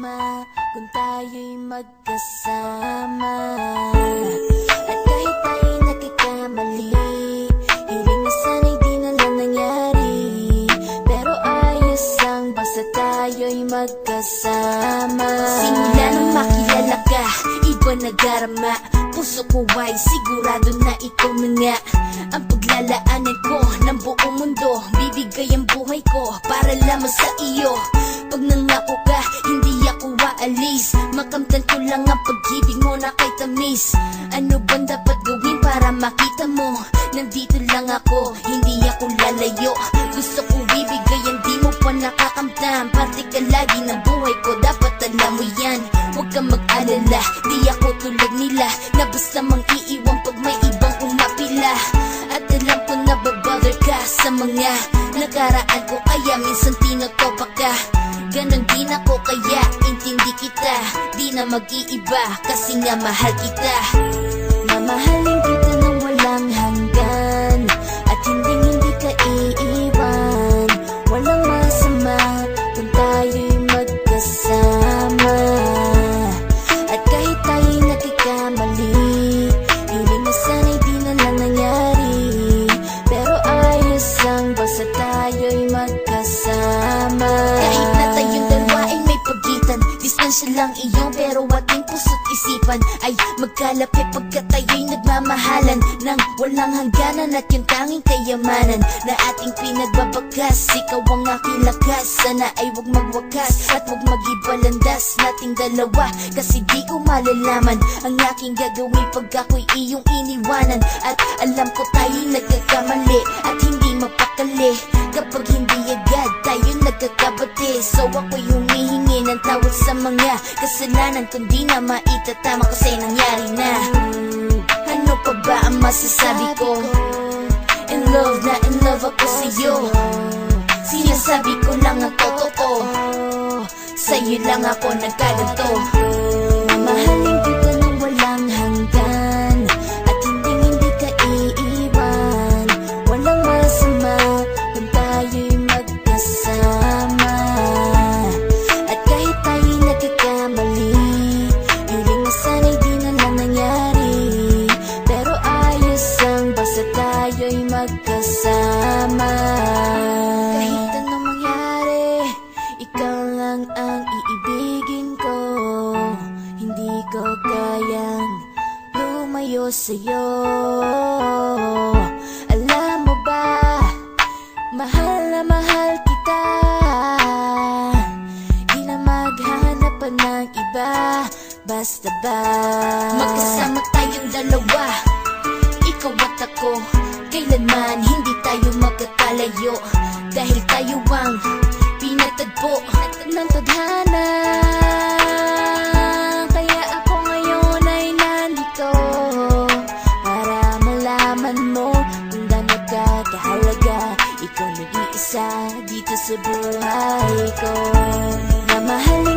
masama kung tayo'y magkasama. At kahit tayo'y nagkakamali, hiling na sana'y di na lang nangyari. Pero ayos lang basta tayo'y magkasama. Simula nang makilala ka, iba nagarama. Puso ko ay sigurado na ikaw na nga ang paglalaanan ko ng buong mundo. Bibigay ang buhay ko para lamang sa iyo. Pag nangako ka, hindi ako aalis. Makamtan ko lang ang pag-ibig mo na kay tamis. Ano bang dapat gawin para makita mo? Nandito lang ako, hindi ako lalayo. Gusto ko bibigay, hindi mo pa nakakamtam. Parte ka lagi ng buhay ko, dapat alam mo yan. Huwag kang mag-alala, di ako tulad nila na basta mang iiwan pag may ibang umapila. At alam ko na babother ka sa mga nakaraan ko, kaya minsan tinotopak ka. Ganon din ako kaya intindi kita. Di na mag-iiba kasi nga mahal kita. Mamahalin kita nang walang hanggan, at hindi ka iiwan. Walang masama kung tayo'y magkasama. At kahit tayo'y nagkakamali, hiling na sana'y di na lang nangyari. Pero ayos lang basta tayo'y magkasama. Kahit na tayong dalawa ay may pagitan, distansya lang iyon pero ating puso't isipan ay magkalapit pagkat tayo'y nagmamahalan ng walang hangganan. At yung tanging kayamanan na ating pinagbabakas, ikaw ang aking lakas. Sana ay wag magwakas at wag mag-ibalandas nating dalawa, kasi di ko malalaman ang aking gagawin pag ako'y iyong iniwanan. At alam ko tayo'y nagkakamali at hindi mapakali kapag hindi agad tayo nagkakabati. So ako'y humihingi ng tawad sa mga kasalanan kung di na maitatama kasi nangyari na. Ano pa ba ang masasabi ko? In love na in love ako sa'yo. Sinasabi ko lang ang totoo, sa'yo lang ako nagkaganto. Mamahalin kita nang walang hanggan, at hindi ka iiwan. Walang masama kung tayo'y magkasama. At kahit tayo'y nagkakamali, hiling na sana'y di na lang nangyari. Pero ayos lang basta tayo'y magkasama. Kahit anong mangyari, ikaw lang ang iibigin ko. Hindi ko kayang lumayo sa'yo. Alam mo ba, mahal na mahal kita. Di na maghanap pa ng iba, basta ba magkasama tayong dalawa, ikaw at ako. Kailanman hindi tayo magkakalayo, dahil tayo ang pinatagpo ng tadhana. Kaya ako ngayon ay nandito para malaman mo kung gaano ka kahalaga. Ikaw nag-iisa dito sa buhay ko. Mamahalin